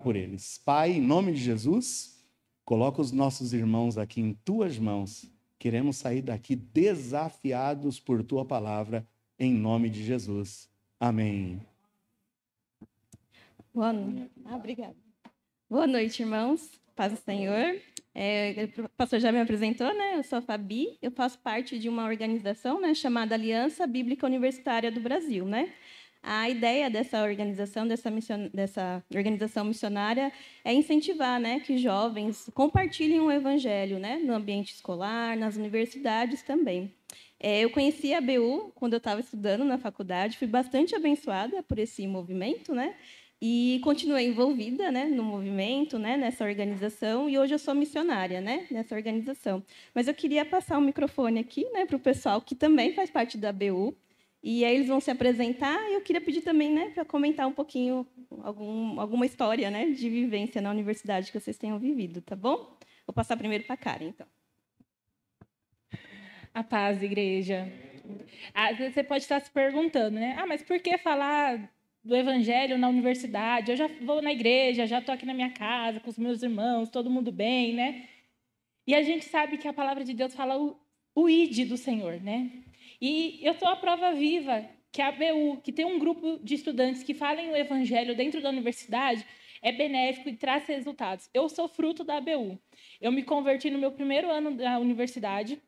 por eles. Pai, em nome de Jesus, coloca os nossos irmãos aqui em tuas mãos. Queremos sair daqui desafiados por tua palavra, em nome de Jesus. Amém. Obrigada. Boa noite, irmãos. Paz do Senhor. O pastor já me apresentou, né? Eu sou a Fabi, eu faço parte de uma organização, né, chamada Aliança Bíblica Universitária do Brasil, né? A ideia dessa organização, dessa organização missionária, é incentivar, né, que jovens compartilhem o evangelho, né, no ambiente escolar, nas universidades também. Eu conheci a ABU quando eu estava estudando na faculdade, fui bastante abençoada por esse movimento, né? E continuei envolvida, né, no movimento, né, nessa organização, e hoje eu sou missionária, né, nessa organização. Mas eu queria passar o microfone aqui, né, para o pessoal que também faz parte da ABU, e aí eles vão se apresentar, e eu queria pedir também, né, para comentar um pouquinho alguma história, né, de vivência na universidade que vocês tenham vivido, tá bom? Vou passar primeiro para a Karen, então. A paz, igreja. Você pode estar se perguntando, né? Mas por que falar do evangelho na universidade? Eu já vou na igreja, já estou aqui na minha casa, com os meus irmãos, todo mundo bem, né? E a gente sabe que a palavra de Deus fala o ide do Senhor, né? E eu sou a prova viva que a ABU, que tem um grupo de estudantes que falam o evangelho dentro da universidade, é benéfico e traz resultados. Eu sou fruto da ABU. Eu me converti no meu primeiro ano da universidade,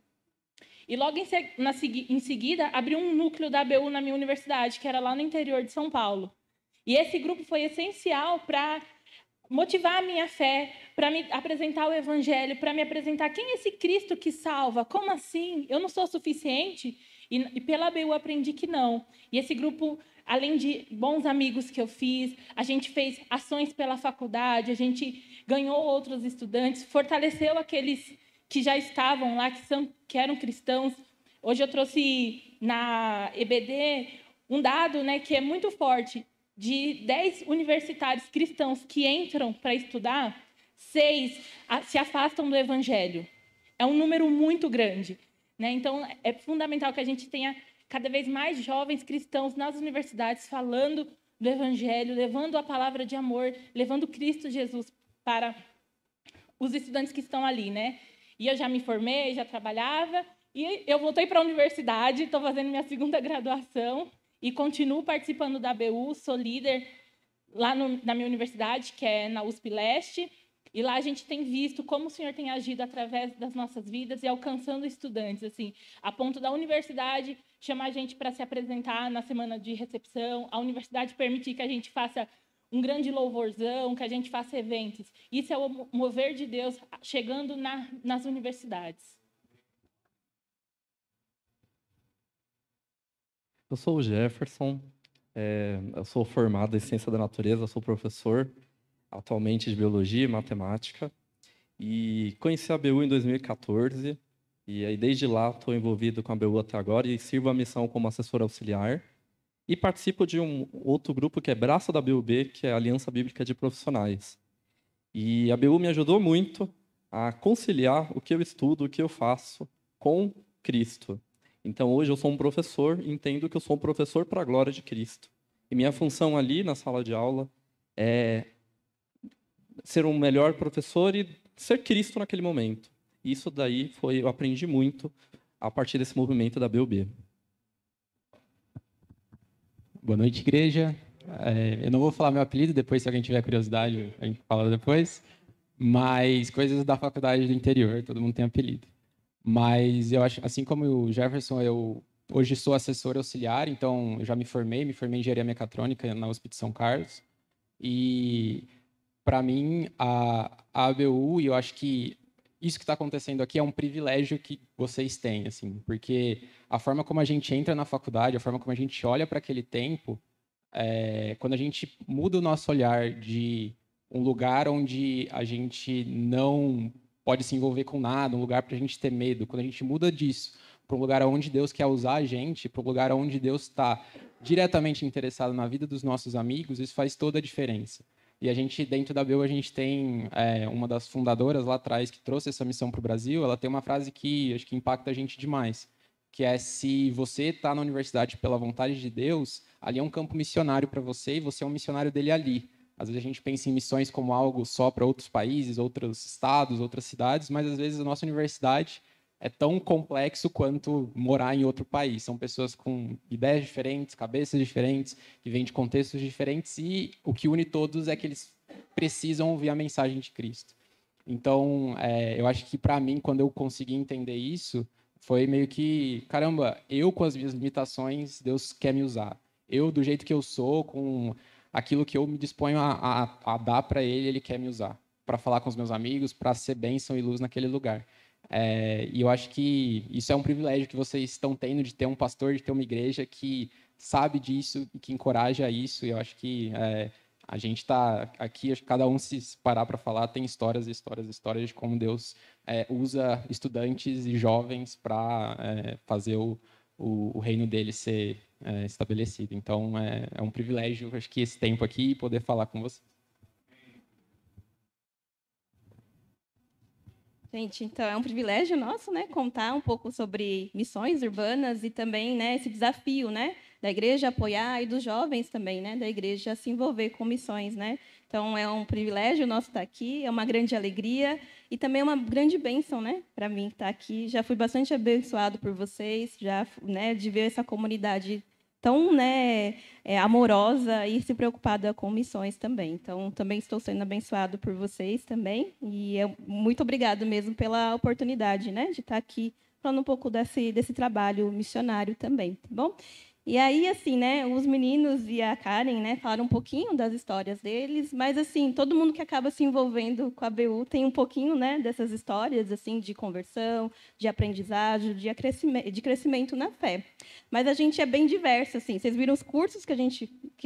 e logo em seguida, abri um núcleo da ABU na minha universidade, que era lá no interior de São Paulo. E esse grupo foi essencial para motivar a minha fé, para me apresentar o evangelho, para me apresentar quem é esse Cristo que salva, como assim? Eu não sou suficiente? E pela ABU aprendi que não. E esse grupo, além de bons amigos que eu fiz, a gente fez ações pela faculdade, a gente ganhou outros estudantes, fortaleceu aqueles que já estavam lá, que eram cristãos. Hoje eu trouxe na EBD um dado, né, que é muito forte. De 10 universitários cristãos que entram para estudar, 6 se afastam do evangelho. É um número muito grande, né? Então, é fundamental que a gente tenha cada vez mais jovens cristãos nas universidades falando do evangelho, levando a palavra de amor, levando Cristo Jesus para os estudantes que estão ali, né? E eu já me formei, já trabalhava, e eu voltei para a universidade, estou fazendo minha segunda graduação e continuo participando da ABU, sou líder lá na minha universidade, que é na USP Leste, e lá a gente tem visto como o Senhor tem agido através das nossas vidas e alcançando estudantes, assim, a ponto da universidade chamar a gente para se apresentar na semana de recepção, a universidade permitir que a gente faça um grande louvorzão, que a gente faça eventos. Isso é o mover de Deus chegando nas universidades. Eu sou o Jefferson, eu sou formado em Ciência da Natureza, sou professor atualmente de Biologia e Matemática, e conheci a ABU em 2014, e aí desde lá estou envolvido com a ABU até agora e sirvo a missão como assessor auxiliar, e participo de um outro grupo que é braço da ABUB, que é a Aliança Bíblica de Profissionais. E a ABU me ajudou muito a conciliar o que eu estudo, o que eu faço com Cristo. Então, hoje eu sou um professor e entendo que eu sou um professor para a glória de Cristo. E minha função ali na sala de aula é ser um melhor professor e ser Cristo naquele momento. Isso daí eu aprendi muito a partir desse movimento da ABUB. Boa noite, igreja. Eu não vou falar meu apelido, depois, se alguém tiver curiosidade, a gente fala depois. Mas coisas da faculdade do interior, todo mundo tem apelido. Mas eu acho, assim como o Jefferson, eu hoje sou assessor auxiliar, então eu já me formei em engenharia mecatrônica na USP de São Carlos. E, para mim, a ABU, e eu acho que isso que está acontecendo aqui é um privilégio que vocês têm, assim, porque a forma como a gente entra na faculdade, a forma como a gente olha para aquele tempo, quando a gente muda o nosso olhar de um lugar onde a gente não pode se envolver com nada, um lugar para a gente ter medo, quando a gente muda disso para um lugar onde Deus quer usar a gente, para um lugar onde Deus está diretamente interessado na vida dos nossos amigos, isso faz toda a diferença. E a gente, dentro da ABU, a gente tem uma das fundadoras lá atrás que trouxe essa missão para o Brasil, ela tem uma frase que acho que impacta a gente demais, que é: se você está na universidade pela vontade de Deus, ali é um campo missionário para você e você é um missionário dele ali. Às vezes a gente pensa em missões como algo só para outros países, outros estados, outras cidades, mas às vezes a nossa universidade é tão complexo quanto morar em outro país. São pessoas com ideias diferentes, cabeças diferentes, que vêm de contextos diferentes, e o que une todos é que eles precisam ouvir a mensagem de Cristo. Então, eu acho que, para mim, quando eu consegui entender isso, foi meio que, caramba, eu com as minhas limitações, Deus quer me usar. Eu, do jeito que eu sou, com aquilo que eu me disponho a dar para Ele quer me usar. Para falar com os meus amigos, para ser bênção e luz naquele lugar. E eu acho que isso é um privilégio que vocês estão tendo, de ter um pastor, de ter uma igreja que sabe disso e que encoraja isso. E eu acho que a gente está aqui, acho que cada um, se parar para falar, tem histórias e histórias e histórias de como Deus usa estudantes e jovens para fazer o reino dele ser estabelecido. Então, é um privilégio, acho que esse tempo aqui, poder falar com vocês. Gente, então é um privilégio nosso, né, contar um pouco sobre missões urbanas e também, né, esse desafio, né, da igreja apoiar e dos jovens também, né, da igreja se envolver com missões, né. Então é um privilégio nosso estar aqui, é uma grande alegria e também é uma grande bênção, né, para mim estar aqui. Já fui bastante abençoado por vocês, já, né, de ver essa comunidade tão, né, amorosa e se preocupada com missões também. Então, também estou sendo abençoado por vocês também. E muito obrigado mesmo pela oportunidade, né, de estar aqui falando um pouco desse trabalho missionário também, tá bom? E aí, assim, né, os meninos e a Karen, né, falaram um pouquinho das histórias deles, mas, assim, todo mundo que acaba se envolvendo com a ABU tem um pouquinho, né, dessas histórias, assim, de conversão, de aprendizagem, de crescimento na fé. Mas a gente é bem diverso, assim. Vocês viram os cursos que a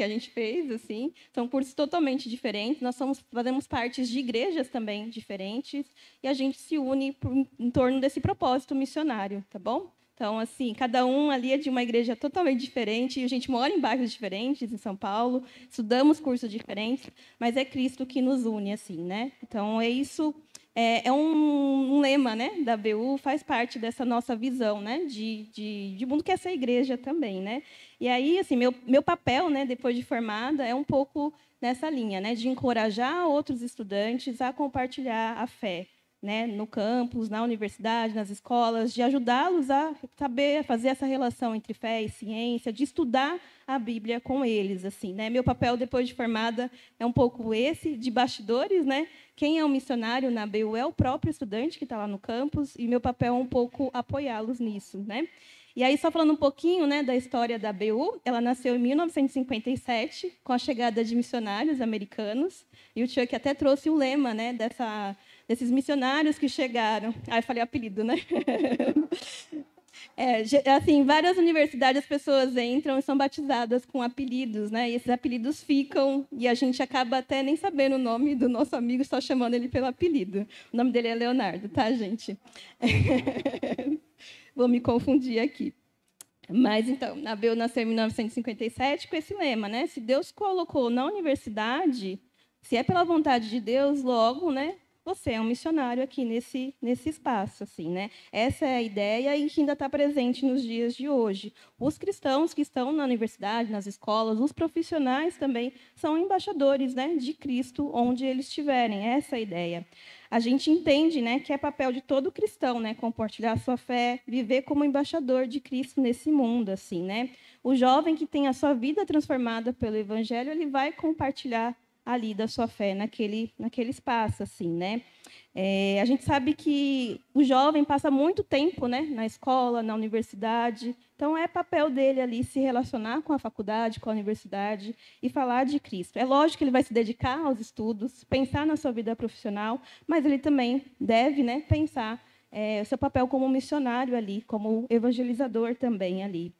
gente fez, assim, são cursos totalmente diferentes. Nós fazemos parte de igrejas também diferentes e a gente se une em torno desse propósito missionário, tá bom? Então, assim, cada um ali é de uma igreja totalmente diferente, a gente mora em bairros diferentes, em São Paulo, estudamos cursos diferentes, mas é Cristo que nos une, assim, né? Então, isso é um lema, né, da ABU, faz parte dessa nossa visão, né, de mundo que é essa igreja também, né? E aí, assim, meu papel, né, depois de formada, é um pouco nessa linha, né, de encorajar outros estudantes a compartilhar a fé, né, no campus, na universidade, nas escolas, de ajudá-los a saber fazer essa relação entre fé e ciência, de estudar a Bíblia com eles, assim, né? Meu papel depois de formada é um pouco esse, de bastidores, né? Quem é um missionário na ABU é o próprio estudante que está lá no campus, e meu papel é um pouco apoiá-los nisso, né? E aí, só falando um pouquinho, né, da história da ABU, ela nasceu em 1957, com a chegada de missionários americanos, e o Chuck até trouxe o lema, né, desses missionários que chegaram. Ah, eu falei o apelido, né? Assim, em várias universidades as pessoas entram e são batizadas com apelidos, né? E esses apelidos ficam, e a gente acaba até nem sabendo o nome do nosso amigo, só chamando ele pelo apelido. O nome dele é Leonardo, tá, gente? Vou me confundir aqui. Mas, então, a ABU nasceu em 1957 com esse lema, né? Se Deus colocou na universidade, se é pela vontade de Deus, logo, né, você é um missionário aqui nesse espaço, assim, né? Essa é a ideia e que ainda está presente nos dias de hoje. Os cristãos que estão na universidade, nas escolas, os profissionais também são embaixadores, né, de Cristo onde eles estiverem. Essa é a ideia. A gente entende, né, que é papel de todo cristão, né, compartilhar a sua fé, viver como embaixador de Cristo nesse mundo, assim, né? O jovem que tem a sua vida transformada pelo Evangelho, ele vai compartilhar ali da sua fé naquele espaço, assim, né? A gente sabe que o jovem passa muito tempo, né, na escola, na universidade, então é papel dele ali se relacionar com a faculdade, com a universidade e falar de Cristo. É lógico que ele vai se dedicar aos estudos, pensar na sua vida profissional, mas ele também deve, né, pensar o seu papel como missionário ali, como evangelizador também ali.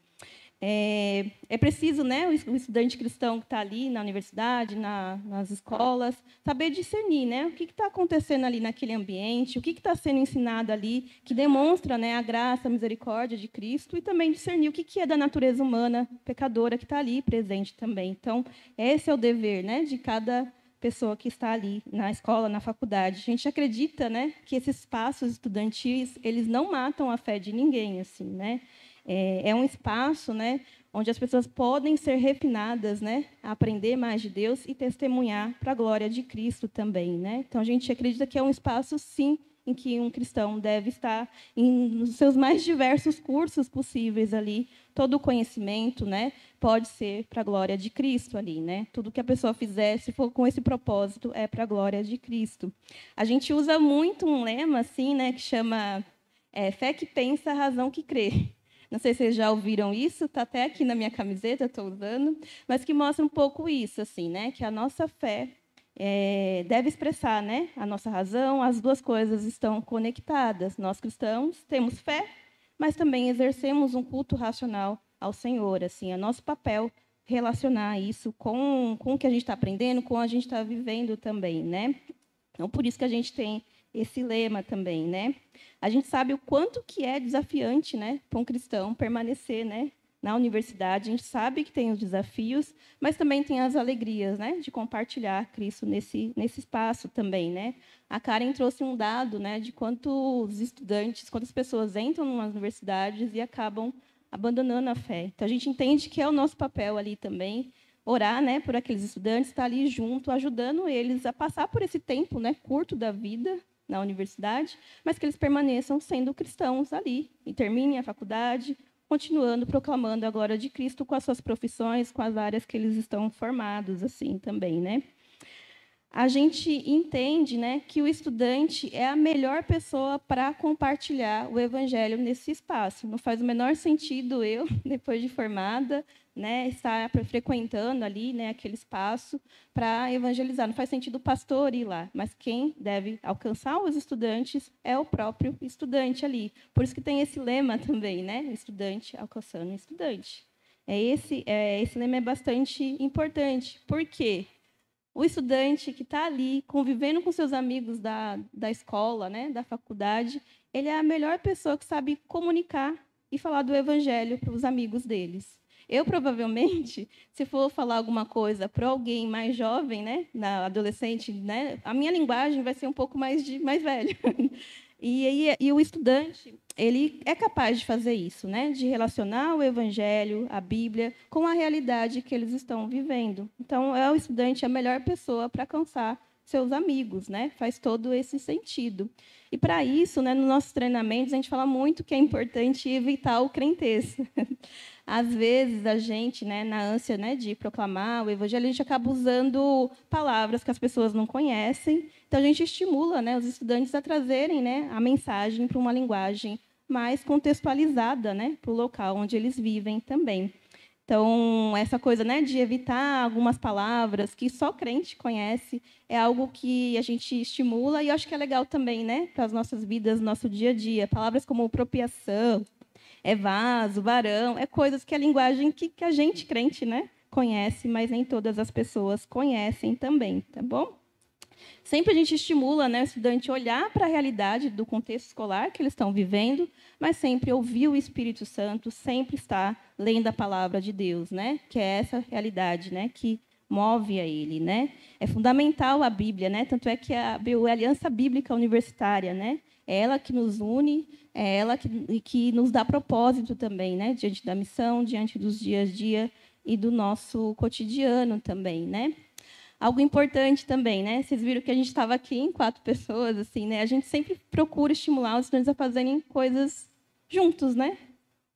É preciso, né, o estudante cristão que está ali na universidade, nas escolas, saber discernir, né, o que está acontecendo ali naquele ambiente, o que está sendo ensinado ali, que demonstra, né, a graça, a misericórdia de Cristo, e também discernir o que é da natureza humana pecadora que está ali presente também. Então, esse é o dever, né, de cada pessoa que está ali na escola, na faculdade. A gente acredita, né, que esses espaços estudantis, eles não matam a fé de ninguém, assim, né? É um espaço, né, onde as pessoas podem ser refinadas, né, a aprender mais de Deus e testemunhar para a glória de Cristo também, né? Então a gente acredita que é um espaço, sim, em que um cristão deve estar nos seus mais diversos cursos possíveis ali. Todo o conhecimento, né, pode ser para a glória de Cristo ali, né? Tudo que a pessoa fizer, se for com esse propósito, é para a glória de Cristo. A gente usa muito um lema assim, né, que chama fé que pensa, razão que crê. Não sei se vocês já ouviram isso, está até aqui na minha camiseta, estou usando, mas que mostra um pouco isso, assim, né? Que a nossa fé deve expressar, né, a nossa razão, as duas coisas estão conectadas. Nós cristãos temos fé, mas também exercemos um culto racional ao Senhor. Assim, é nosso papel relacionar isso com o que a gente está aprendendo, com o que a gente está vivendo também, né? Então, por isso que a gente tem esse lema também, né? A gente sabe o quanto que é desafiante, né, para um cristão permanecer, né, na universidade. A gente sabe que tem os desafios, mas também tem as alegrias, né, de compartilhar Cristo nesse espaço também, né? A Karen trouxe um dado, né, de quantos estudantes, quantas pessoas entram nas universidades e acabam abandonando a fé. Então a gente entende que é o nosso papel ali também orar, né, por aqueles estudantes, estar ali junto, ajudando eles a passar por esse tempo, né, curto da vida na universidade, mas que eles permaneçam sendo cristãos ali e terminem a faculdade, continuando proclamando a glória de Cristo com as suas profissões, com as áreas que eles estão formados, assim, também, né? A gente entende, né, que o estudante é a melhor pessoa para compartilhar o evangelho nesse espaço. Não faz o menor sentido eu, depois de formada, né, estar frequentando ali, né, aquele espaço para evangelizar. Não faz sentido o pastor ir lá, mas quem deve alcançar os estudantes é o próprio estudante ali. Por isso que tem esse lema também, né, estudante alcançando o estudante. Esse lema é bastante importante. Por quê? O estudante que está ali convivendo com seus amigos da escola, né, da faculdade, ele é a melhor pessoa que sabe comunicar e falar do evangelho para os amigos deles. Eu, provavelmente, se for falar alguma coisa para alguém mais jovem, né, adolescente, né, a minha linguagem vai ser um pouco mais velho. E o estudante, ele é capaz de fazer isso, né? De relacionar o Evangelho, a Bíblia, com a realidade que eles estão vivendo. Então, o estudante é a melhor pessoa para alcançar seus amigos, né? Faz todo esse sentido. E, para isso, né, nos nossos treinamentos, a gente fala muito que é importante evitar o crentez. Às vezes, a gente, né, na ânsia, né, de proclamar o Evangelho, a gente acaba usando palavras que as pessoas não conhecem. Então, a gente estimula, né, os estudantes a trazerem, né, a mensagem para uma linguagem mais contextualizada, né, para o local onde eles vivem também. Então, essa coisa, né, de evitar algumas palavras que só crente conhece é algo que a gente estimula e eu acho que é legal também, né, para as nossas vidas, nosso dia a dia. Palavras como apropriação, vaso, varão, coisas que a linguagem que a gente, crente, né, conhece, mas nem todas as pessoas conhecem também, tá bom? Sempre a gente estimula, né, o estudante a olhar para a realidade do contexto escolar que eles estão vivendo, mas sempre ouvir o Espírito Santo, sempre estar lendo a palavra de Deus, né, que é essa realidade, né, que move a ele, né? É fundamental a Bíblia, né? Tanto é que a Aliança Bíblica Universitária, né, é ela que nos une, é ela que nos dá propósito também, né, diante da missão, diante dos dias a dia e do nosso cotidiano também, né? Algo importante também, né? Vocês viram que a gente estava aqui em 4 pessoas, assim, né? A gente sempre procura estimular os estudantes a fazerem coisas juntos, né?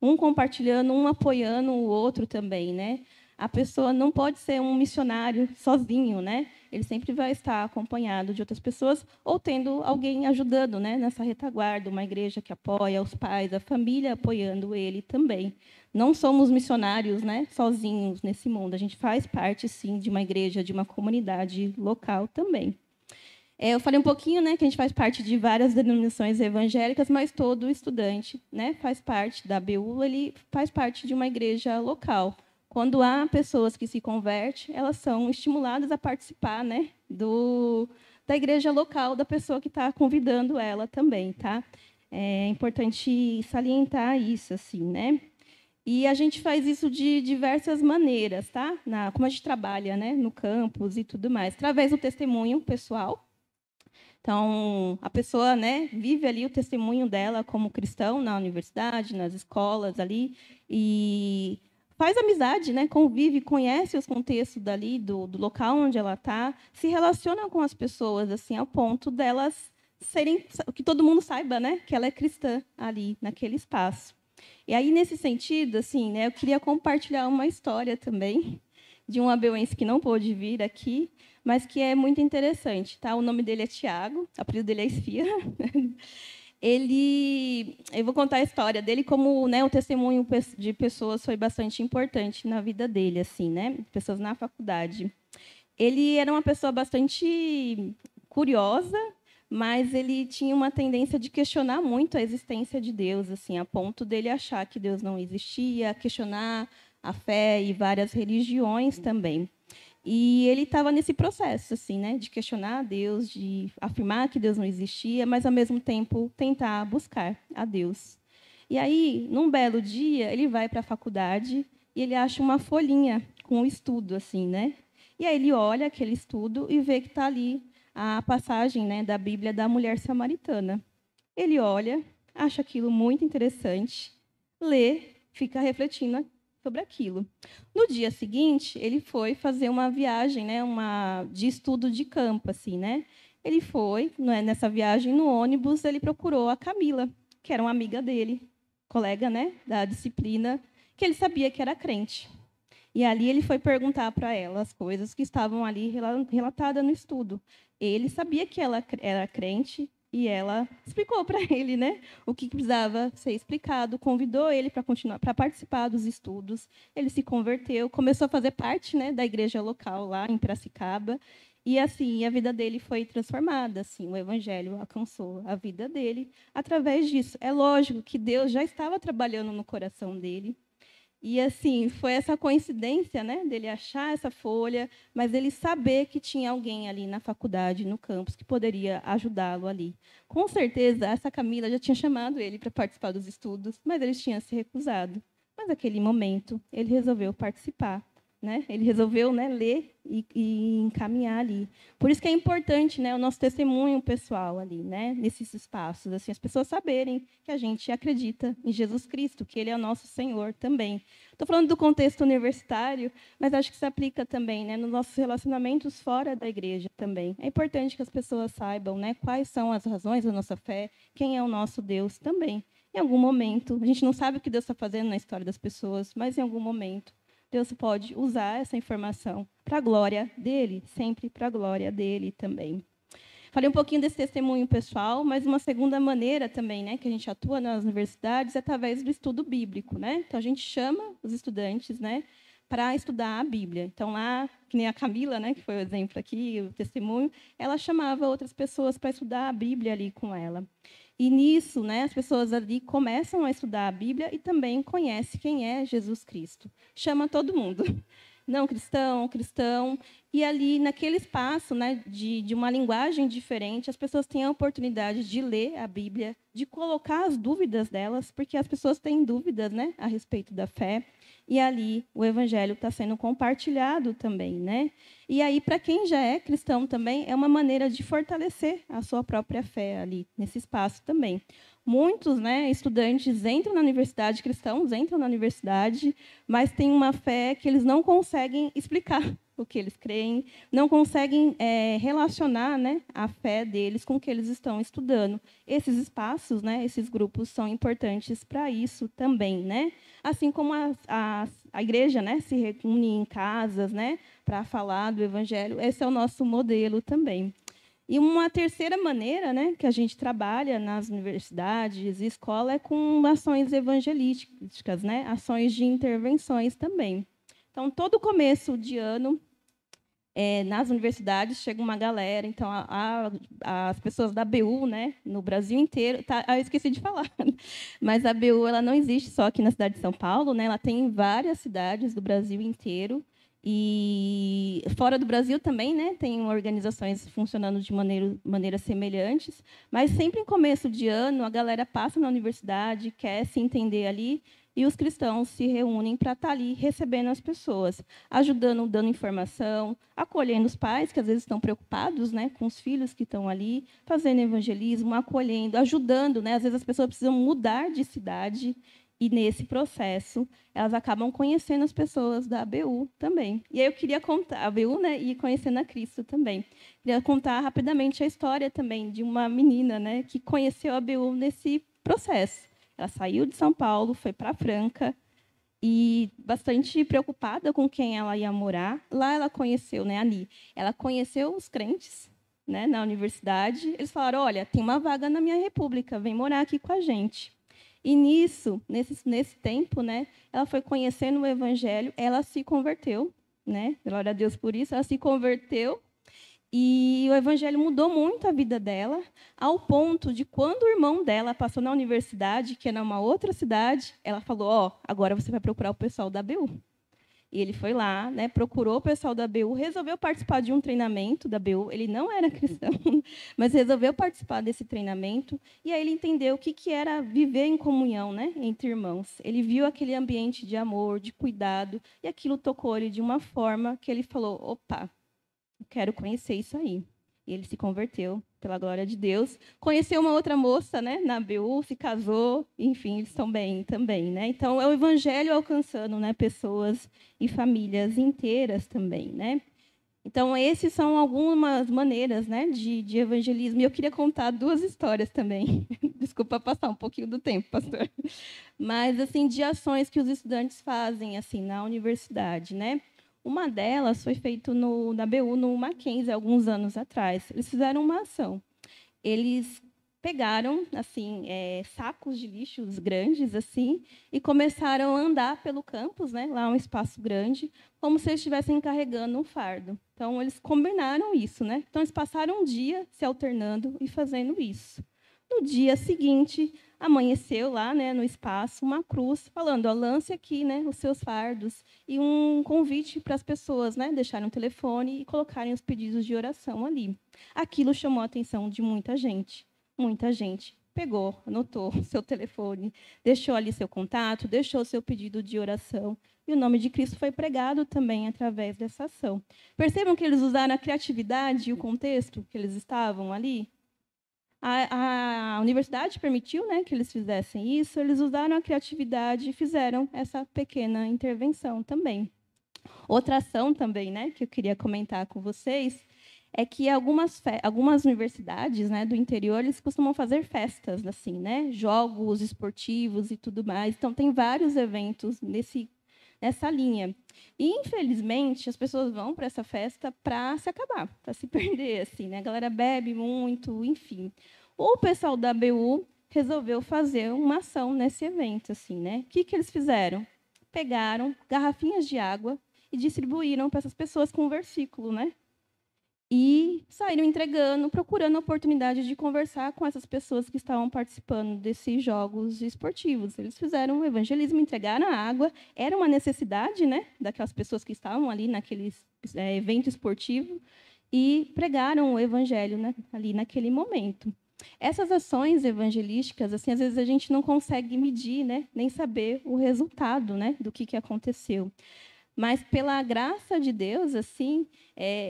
Um compartilhando, um apoiando o outro também, né? A pessoa não pode ser um missionário sozinho, né? Ele sempre vai estar acompanhado de outras pessoas ou tendo alguém ajudando, né? Nessa retaguarda, uma igreja que apoia, os pais, a família apoiando ele também. Não somos missionários, né, sozinhos nesse mundo. A gente faz parte, sim, de uma igreja, de uma comunidade local também. Eu falei um pouquinho, né, que a gente faz parte de várias denominações evangélicas, mas todo estudante, né, faz parte da BU, ele faz parte de uma igreja local. Quando há pessoas que se convertem, elas são estimuladas a participar, né, da igreja local, da pessoa que está convidando ela também, tá? É importante salientar isso, assim, né? E a gente faz isso de diversas maneiras, tá? Como a gente trabalha, né, no campus e tudo mais, através do testemunho pessoal. Então, a pessoa, né, vive ali o testemunho dela como cristão na universidade, nas escolas ali, e faz amizade, né? Convive, conhece os contextos dali, do local onde ela está, se relaciona com as pessoas, assim, ao ponto delas serem, que todo mundo saiba, né? Que ela é cristã ali, naquele espaço. E aí, nesse sentido, assim, né? Eu queria compartilhar uma história também de um abeuense que não pôde vir aqui, mas que é muito interessante, tá? O nome dele é Tiago, o apelido dele é Esfira. Eu vou contar a história dele, como, né, o testemunho de pessoas foi bastante importante na vida dele, assim, né? Pessoas na faculdade. Ele era uma pessoa bastante curiosa, mas ele tinha uma tendência de questionar muito a existência de Deus, assim, a ponto dele achar que Deus não existia, questionar a fé e várias religiões também. E ele estava nesse processo, assim, né, de questionar a Deus, de afirmar que Deus não existia, mas, ao mesmo tempo, tentar buscar a Deus. E aí, num belo dia, ele vai para a faculdade e ele acha uma folhinha com o estudo, assim, né? E aí ele olha aquele estudo e vê que está ali a passagem, né, da Bíblia da mulher samaritana. Ele olha, acha aquilo muito interessante, lê, fica refletindo sobre aquilo. No dia seguinte, ele foi fazer uma viagem, né, de estudo de campo, assim, né? Ele foi, nessa viagem no ônibus, ele procurou a Camila, que era uma amiga dele, colega, né, da disciplina, que ele sabia que era crente. E ali ele foi perguntar para ela as coisas que estavam ali relatadas no estudo. Ele sabia que ela era crente, e ela explicou para ele, né, o que precisava ser explicado, convidou ele para continuar, para participar dos estudos. Ele se converteu, começou a fazer parte, né, da igreja local lá em Piracicaba, e assim a vida dele foi transformada. Assim, o evangelho alcançou a vida dele através disso. É lógico que Deus já estava trabalhando no coração dele. E assim, foi essa coincidência, né, dele achar essa folha, mas ele saber que tinha alguém ali na faculdade, no campus, que poderia ajudá-lo ali. Com certeza, essa Camila já tinha chamado ele para participar dos estudos, mas ele tinha se recusado. Mas naquele momento, ele resolveu participar, né? Ele resolveu, né, ler e encaminhar ali. Por isso que é importante, né, o nosso testemunho pessoal ali, né, nesses espaços, assim, as pessoas saberem que a gente acredita em Jesus Cristo, que Ele é o nosso Senhor também. Estou falando do contexto universitário, mas acho que se aplica também, né, nos nossos relacionamentos fora da igreja também. É importante que as pessoas saibam, né, quais são as razões da nossa fé, quem é o nosso Deus também. Em algum momento, a gente não sabe o que Deus está fazendo na história das pessoas, mas em algum momento Deus pode usar essa informação para a glória dele, sempre para a glória dele também. Falei um pouquinho desse testemunho pessoal, mas uma segunda maneira também, né, que a gente atua nas universidades é através do estudo bíblico, né? Então a gente chama os estudantes, né, para estudar a Bíblia. Então lá, que nem a Camila, né, que foi o exemplo aqui, o testemunho, ela chamava outras pessoas para estudar a Bíblia ali com ela. E nisso, né, as pessoas ali começam a estudar a Bíblia e também conhecem quem é Jesus Cristo. Chama todo mundo. Não cristão, cristão. E ali, naquele espaço, né, de uma linguagem diferente, as pessoas têm a oportunidade de ler a Bíblia, de colocar as dúvidas delas, porque as pessoas têm dúvidas, né, a respeito da fé. E ali o evangelho está sendo compartilhado também, né? E aí, para quem já é cristão também, é uma maneira de fortalecer a sua própria fé ali, nesse espaço também. Muitos, né, estudantes entram na universidade, cristãos entram na universidade, mas têm uma fé que eles não conseguem explicar o que eles creem, não conseguem relacionar, né, a fé deles com o que eles estão estudando. Esses espaços, né, esses grupos são importantes para isso também, né? Assim como a igreja, né, se reúne em casas, né, para falar do evangelho, esse é o nosso modelo também. E uma terceira maneira, né, que a gente trabalha nas universidades e escola é com ações evangelísticas, né, ações de intervenções também. Então, todo começo de ano, nas universidades, chega uma galera. Então, as pessoas da ABU, né, no Brasil inteiro... eu esqueci de falar, mas a ABU ela não existe só aqui na cidade de São Paulo, né, ela tem em várias cidades do Brasil inteiro. E fora do Brasil também, né, tem organizações funcionando de maneiras semelhantes, mas sempre em começo de ano a galera passa na universidade, quer se entender ali, e os cristãos se reúnem para estar ali recebendo as pessoas, ajudando, dando informação, acolhendo os pais, que às vezes estão preocupados, né, com os filhos que estão ali, fazendo evangelismo, acolhendo, ajudando, né, às vezes as pessoas precisam mudar de cidade. E, nesse processo, elas acabam conhecendo as pessoas da ABU também. E aí eu queria contar, a ABU, né, e conhecendo a Cristo também. Queria contar rapidamente a história também de uma menina, né, que conheceu a ABU nesse processo. Ela saiu de São Paulo, foi para Franca, e bastante preocupada com quem ela ia morar. Lá ela conheceu, né, a Ani. Ela conheceu os crentes, né, na universidade. Eles falaram: olha, tem uma vaga na minha república, vem morar aqui com a gente. E nisso, nesse tempo, né, ela foi conhecendo o evangelho, ela se converteu, né? Glória a Deus por isso, ela se converteu. E o evangelho mudou muito a vida dela, ao ponto de, quando o irmão dela passou na universidade, que é numa outra cidade, ela falou: ó, agora você vai procurar o pessoal da ABU. E ele foi lá, né, procurou o pessoal da ABU, resolveu participar de um treinamento da ABU. Ele não era cristão, mas resolveu participar desse treinamento. E aí ele entendeu o que era viver em comunhão, né, entre irmãos. Ele viu aquele ambiente de amor, de cuidado, e aquilo tocou ele de uma forma que ele falou: opa, eu quero conhecer isso aí. E ele se converteu, pela glória de Deus. Conheceu uma outra moça, né, na ABU, se casou, enfim, eles estão bem também, né? Então, é o evangelho alcançando, né, pessoas e famílias inteiras também, né? Então, esses são algumas maneiras, né, de evangelismo. E eu queria contar 2 histórias também. Desculpa passar um pouquinho do tempo, pastor. Mas, assim, de ações que os estudantes fazem, assim, na universidade, né? Uma delas foi feita na ABU, no Mackenzie, alguns anos atrás. Eles fizeram uma ação. Eles pegaram, assim, sacos de lixos grandes, assim, e começaram a andar pelo campus, né? Lá é um espaço grande, como se eles estivessem carregando um fardo. Então, eles combinaram isso, né? Então, eles passaram um dia se alternando e fazendo isso. No dia seguinte, amanheceu lá, né, no espaço, uma cruz falando: ó, lance aqui, né, os seus fardos, e um convite para as pessoas, né, deixarem o telefone e colocarem os pedidos de oração ali. Aquilo chamou a atenção de muita gente. Muita gente pegou, anotou o seu telefone, deixou ali seu contato, deixou o seu pedido de oração, e o nome de Cristo foi pregado também através dessa ação. Percebam que eles usaram a criatividade e o contexto que eles estavam ali? A universidade permitiu, né, que eles fizessem isso, eles usaram a criatividade e fizeram essa pequena intervenção também. Outra ação também, né, que eu queria comentar com vocês, é que algumas universidades, né, do interior, eles costumam fazer festas, assim, né, jogos esportivos e tudo mais. Então, tem vários eventos nessa linha. E, infelizmente, as pessoas vão para essa festa para se acabar, para se perder, assim, né? A galera bebe muito, enfim. O pessoal da ABU resolveu fazer uma ação nesse evento, assim, né? O que eles fizeram? Pegaram garrafinhas de água e distribuíram para essas pessoas com um versículo, né? E saíram entregando, procurando a oportunidade de conversar com essas pessoas que estavam participando desses jogos esportivos. Eles fizeram um evangelismo, entregaram a água, era uma necessidade, né, daquelas pessoas que estavam ali naquele evento esportivo, e pregaram o evangelho, né, ali naquele momento. Essas ações evangelísticas, assim, às vezes a gente não consegue medir, né, nem saber o resultado, né, do que aconteceu. Mas, pela graça de Deus, assim,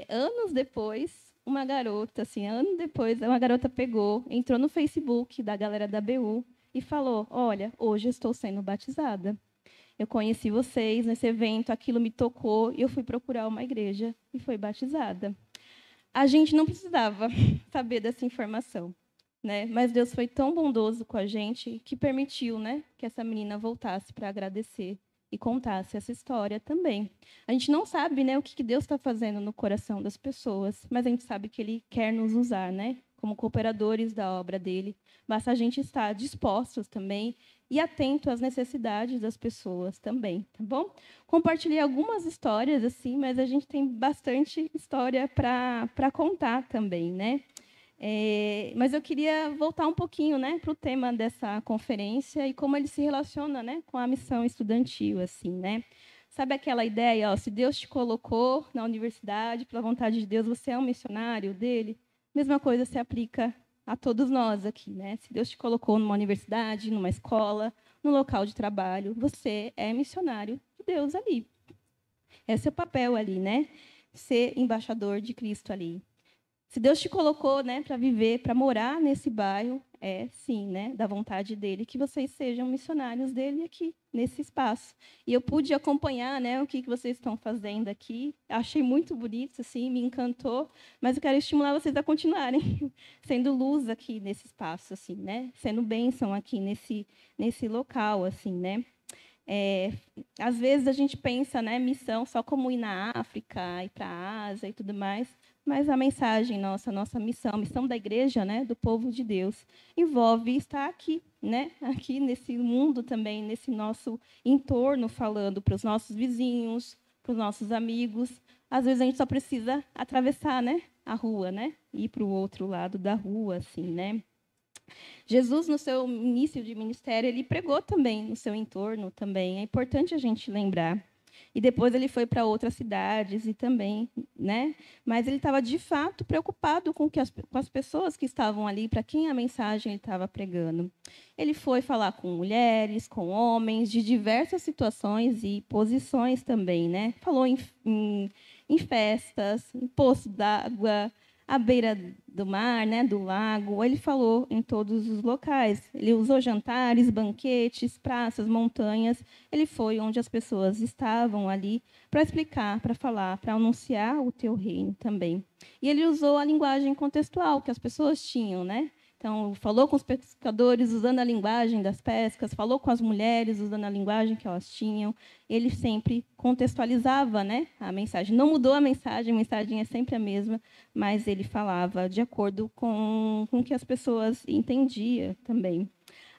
anos depois, uma garota pegou, entrou no Facebook da galera da ABU e falou: olha, hoje eu estou sendo batizada. Eu conheci vocês nesse evento, aquilo me tocou, e eu fui procurar uma igreja e fui batizada. A gente não precisava saber dessa informação, né? Mas Deus foi tão bondoso com a gente que permitiu, né, que essa menina voltasse para agradecer e contasse essa história também. A gente não sabe, né, o que Deus está fazendo no coração das pessoas, mas a gente sabe que Ele quer nos usar, né, como cooperadores da obra dele. Basta a gente estar dispostos também e atento às necessidades das pessoas também, tá bom? Compartilhei algumas histórias, assim, mas a gente tem bastante história para contar também, né? Mas eu queria voltar um pouquinho, né, para o tema dessa conferência e como ele se relaciona, né, com a missão estudantil, assim, né? Sabe aquela ideia, ó, se Deus te colocou na universidade, pela vontade de Deus, você é um missionário dele? Mesma coisa se aplica a todos nós aqui, né? Se Deus te colocou numa universidade, numa escola, no local de trabalho, você é missionário de Deus ali. Esse é o papel ali, né? Ser embaixador de Cristo ali. Se Deus te colocou, né, para viver, para morar nesse bairro, é sim, né, da vontade dele que vocês sejam missionários dele aqui nesse espaço. E eu pude acompanhar, né, o que vocês estão fazendo aqui. Achei muito bonito, assim, me encantou. Mas eu quero estimular vocês a continuarem sendo luz aqui nesse espaço, assim, né, sendo bênção aqui nesse local, assim, né. Às vezes a gente pensa, né, missão só como ir na África, ir para a Ásia e tudo mais, mas a mensagem nossa missão, a missão da igreja, né, do povo de Deus, envolve estar aqui, né, aqui nesse mundo também, nesse nosso entorno, falando para os nossos vizinhos, para os nossos amigos. Às vezes a gente só precisa atravessar, né, a rua, né, ir para o outro lado da rua, assim, né. Jesus, no seu início de ministério, ele pregou também no seu entorno também. É importante a gente lembrar. E depois ele foi para outras cidades e também, né? Mas ele estava de fato preocupado com as pessoas que estavam ali, para quem a mensagem ele estava pregando. Ele foi falar com mulheres, com homens de diversas situações e posições também, né? Falou em festas, em poço d'água, à beira do mar, né, do lago. Ele falou em todos os locais. Ele usou jantares, banquetes, praças, montanhas. Ele foi onde as pessoas estavam ali para explicar, para falar, para anunciar o teu reino também. E ele usou a linguagem contextual que as pessoas tinham, né? Então, falou com os pescadores usando a linguagem das pescas, falou com as mulheres usando a linguagem que elas tinham. Ele sempre contextualizava, né, a mensagem. Não mudou a mensagem é sempre a mesma, mas ele falava de acordo com o que as pessoas entendiam também.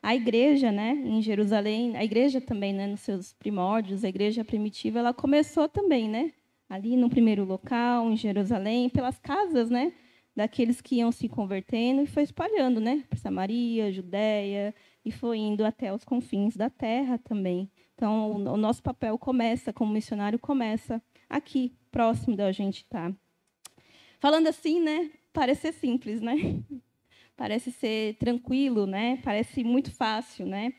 A igreja, né, em Jerusalém, a igreja também, né, nos seus primórdios, a igreja primitiva, ela começou também, né, ali no primeiro local, em Jerusalém, pelas casas, né, daqueles que iam se convertendo, e foi espalhando, né, para Samaria, Judéia, e foi indo até os confins da terra também. Então, o nosso papel começa, como missionário, começa aqui, próximo da gente estar. Falando assim, né, parece ser simples, né? Parece ser tranquilo, né? Parece muito fácil, né?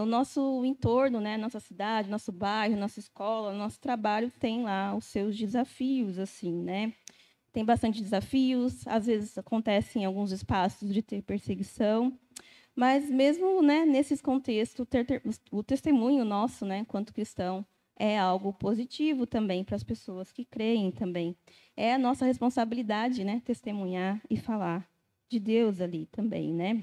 O nosso entorno, né, nossa cidade, nosso bairro, nossa escola, nosso trabalho tem lá os seus desafios, assim, né? Tem bastante desafios, às vezes acontece em alguns espaços de ter perseguição, mas mesmo, né, nesses contextos, o testemunho nosso, né, enquanto cristão, é algo positivo também para as pessoas que creem também. É a nossa responsabilidade, né, testemunhar e falar de Deus ali também, né?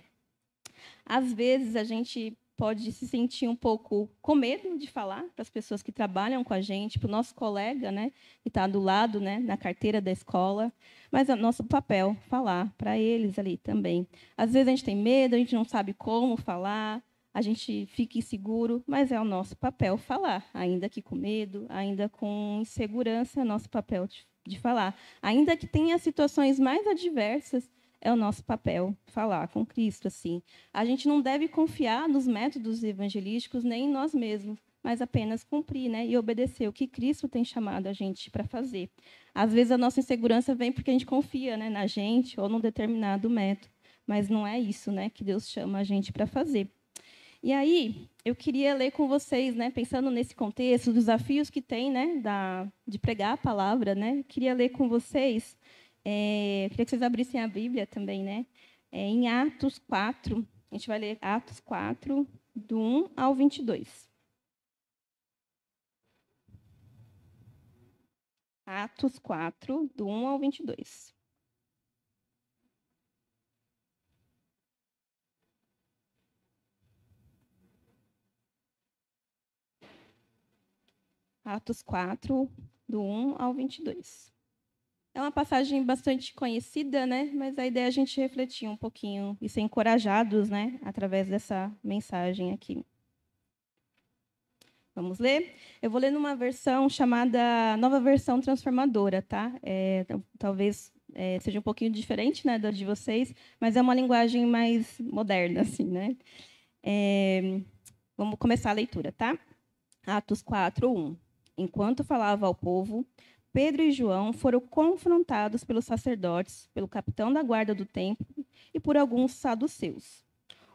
Às vezes a gente pode se sentir um pouco com medo de falar para as pessoas que trabalham com a gente, para o nosso colega, né, que está do lado, né, na carteira da escola, mas é nosso papel falar para eles ali também. Às vezes a gente tem medo, a gente não sabe como falar, a gente fica inseguro, mas é o nosso papel falar, ainda que com medo, ainda com insegurança, é o nosso papel de falar. Ainda que tenha situações mais adversas, é o nosso papel falar com Cristo, assim. A gente não deve confiar nos métodos evangelísticos nem em nós mesmos, mas apenas cumprir, né, e obedecer o que Cristo tem chamado a gente para fazer. Às vezes a nossa insegurança vem porque a gente confia, né, na gente ou num determinado método, mas não é isso, né, que Deus chama a gente para fazer. E aí, eu queria ler com vocês, né, pensando nesse contexto, os desafios que tem, né, de pregar a palavra, né, queria ler com vocês. Queria que vocês abrissem a Bíblia também, né? Em Atos 4, a gente vai ler Atos 4, do 1 ao 22. Atos 4, do 1 ao 22. Atos 4, do 1 ao 22. É uma passagem bastante conhecida, né? Mas a ideia é a gente refletir um pouquinho e ser encorajados, né, através dessa mensagem aqui. Vamos ler? Eu vou ler numa versão chamada Nova Versão Transformadora, tá? Talvez seja um pouquinho diferente, né, da de vocês, mas é uma linguagem mais moderna, assim, né? Vamos começar a leitura, tá? Atos 4, 1. Enquanto falava ao povo, Pedro e João foram confrontados pelos sacerdotes, pelo capitão da guarda do templo e por alguns saduceus.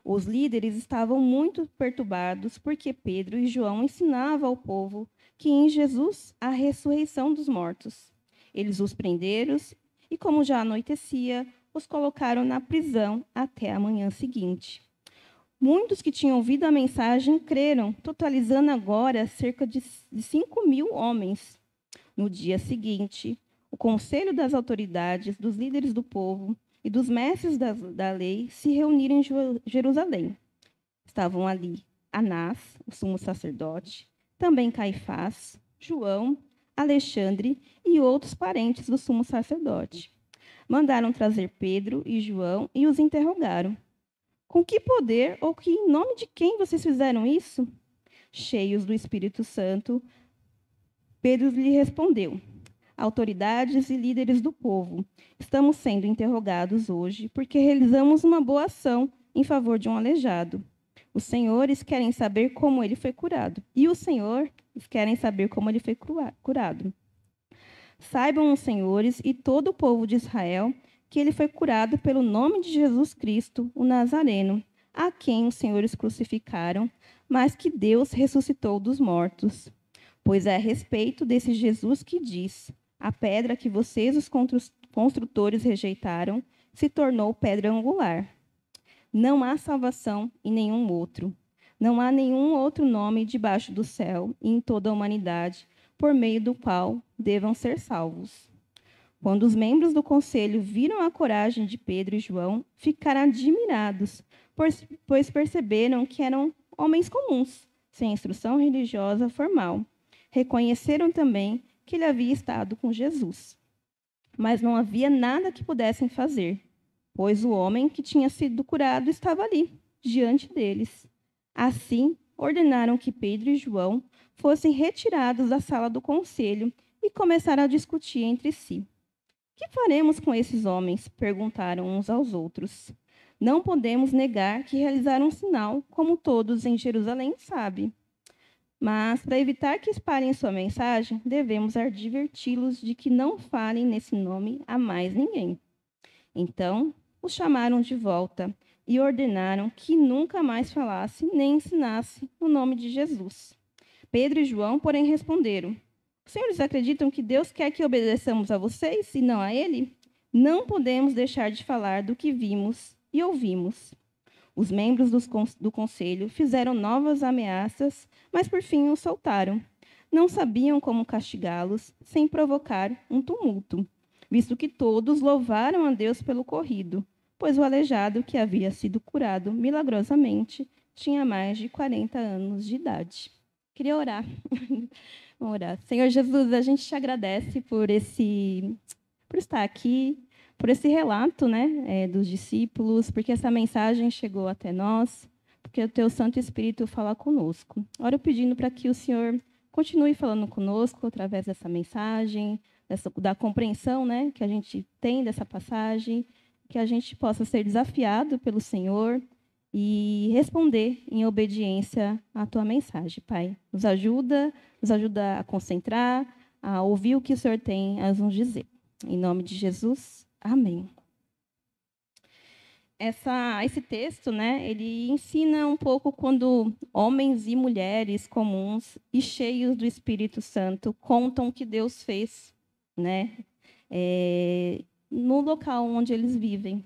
Os líderes estavam muito perturbados porque Pedro e João ensinavam ao povo que em Jesus há ressurreição dos mortos. Eles os prenderam e, como já anoitecia, os colocaram na prisão até a manhã seguinte. Muitos que tinham ouvido a mensagem creram, totalizando agora cerca de 5.000 homens. No dia seguinte, o conselho das autoridades, dos líderes do povo e dos mestres da lei se reuniram em Jerusalém. Estavam ali Anás, o sumo sacerdote, também Caifás, João, Alexandre e outros parentes do sumo sacerdote. Mandaram trazer Pedro e João e os interrogaram. Com que poder ou que em nome de quem vocês fizeram isso? Cheios do Espírito Santo, Pedro lhe respondeu: autoridades e líderes do povo, estamos sendo interrogados hoje porque realizamos uma boa ação em favor de um aleijado. Os senhores querem saber como ele foi curado. E os senhores querem saber como ele foi curado. Saibam os senhores e todo o povo de Israel que ele foi curado pelo nome de Jesus Cristo, o Nazareno, a quem os senhores crucificaram, mas que Deus ressuscitou dos mortos. Pois é a respeito desse Jesus que diz: a pedra que vocês, os construtores, rejeitaram, se tornou pedra angular. Não há salvação em nenhum outro. Não há nenhum outro nome debaixo do céu e em toda a humanidade, por meio do qual devam ser salvos. Quando os membros do conselho viram a coragem de Pedro e João, ficaram admirados, pois perceberam que eram homens comuns, sem instrução religiosa formal. Reconheceram também que ele havia estado com Jesus. Mas não havia nada que pudessem fazer, pois o homem que tinha sido curado estava ali, diante deles. Assim, ordenaram que Pedro e João fossem retirados da sala do conselho e começaram a discutir entre si. Que faremos com esses homens? Perguntaram uns aos outros. Não podemos negar que realizaram um sinal, como todos em Jerusalém sabem. Mas, para evitar que espalhem sua mensagem, devemos adverti-los de que não falem nesse nome a mais ninguém. Então, os chamaram de volta e ordenaram que nunca mais falasse nem ensinasse o nome de Jesus. Pedro e João, porém, responderam: os senhores acreditam que Deus quer que obedeçamos a vocês e não a Ele? Não podemos deixar de falar do que vimos e ouvimos. Os membros do conselho fizeram novas ameaças, mas por fim os soltaram. Não sabiam como castigá-los sem provocar um tumulto, visto que todos louvaram a Deus pelo ocorrido, pois o aleijado que havia sido curado milagrosamente tinha mais de 40 anos de idade. Queria orar. Vamos orar. Senhor Jesus, a gente te agradece por estar aqui, por esse relato, né, dos discípulos, porque essa mensagem chegou até nós, porque o teu Santo Espírito fala conosco. Oro pedindo para que o Senhor continue falando conosco através dessa mensagem, da compreensão, né, que a gente tem dessa passagem, que a gente possa ser desafiado pelo Senhor e responder em obediência à tua mensagem, Pai. Nos ajuda a concentrar, a ouvir o que o Senhor tem a nos dizer. Em nome de Jesus, amém. Esse texto, né, ele ensina um pouco quando homens e mulheres comuns e cheios do Espírito Santo contam o que Deus fez, né, no local onde eles vivem.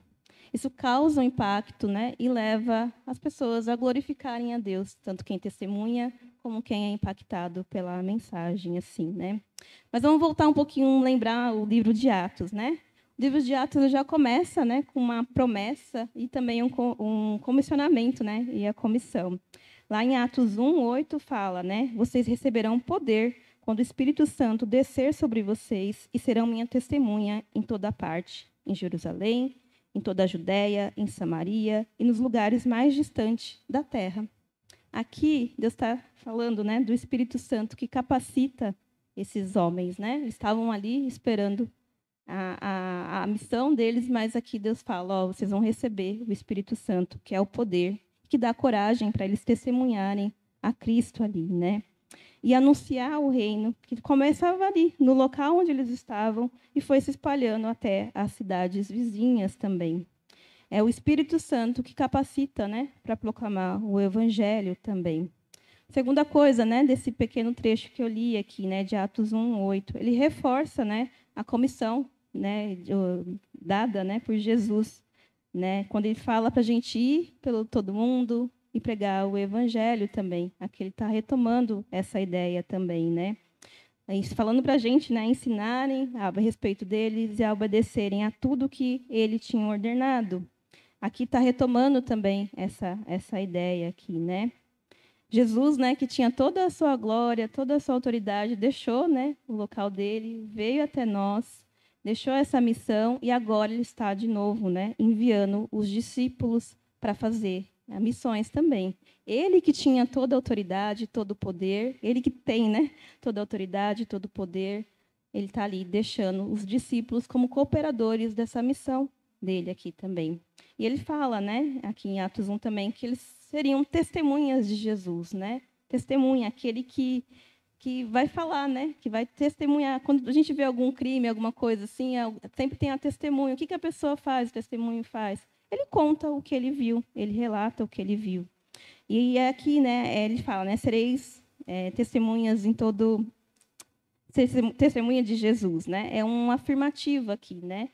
Isso causa um impacto, né, e leva as pessoas a glorificarem a Deus, tanto quem testemunha como quem é impactado pela mensagem, assim, né? Mas vamos voltar um pouquinho, lembrar o livro de Atos, né? O livro de Atos já começa, né, com uma promessa e também um comissionamento, né, e a comissão. Lá em Atos 1:8 fala, né, vocês receberão poder quando o Espírito Santo descer sobre vocês e serão minha testemunha em toda parte, em Jerusalém, em toda a Judéia, em Samaria e nos lugares mais distantes da terra. Aqui, Deus está falando, né, do Espírito Santo que capacita esses homens, né? Eles estavam ali esperando a missão deles, mas aqui Deus fala, vocês vão receber o Espírito Santo, que é o poder, que dá coragem para eles testemunharem a Cristo ali, né? E anunciar o reino, que começava ali, no local onde eles estavam, e foi se espalhando até as cidades vizinhas também. É o Espírito Santo que capacita, né, para proclamar o Evangelho também. Segunda coisa, né, desse pequeno trecho que eu li aqui, né, de Atos 1:8, ele reforça, né, a comissão né, dada, né, por Jesus, né, quando ele fala para a gente ir pelo todo mundo e pregar o evangelho também. Aqui ele está retomando essa ideia também, né? Falando para a gente, né, ensinarem a respeito deles e a obedecerem a tudo que ele tinha ordenado. Aqui está retomando também essa ideia aqui, né? Jesus, né, que tinha toda a sua glória, toda a sua autoridade, deixou, né, o local dele, veio até nós, deixou essa missão e agora ele está de novo, né, enviando os discípulos para fazer missões também. Ele que tinha toda a autoridade, todo o poder, ele que tem, né, toda a autoridade, todo o poder, ele está ali deixando os discípulos como cooperadores dessa missão dele aqui também. E ele fala, né, aqui em Atos 1 também, que eles seriam testemunhas de Jesus, né? Testemunha, aquele que vai falar, né? Que vai testemunhar. Quando a gente vê algum crime, alguma coisa assim, sempre tem a testemunha. O que a pessoa faz, o testemunho faz? Ele conta o que ele viu, ele relata o que ele viu. E aqui, né, ele fala, né, sereis testemunhas em todo... Testemunha de Jesus, né? É uma afirmativa aqui, né?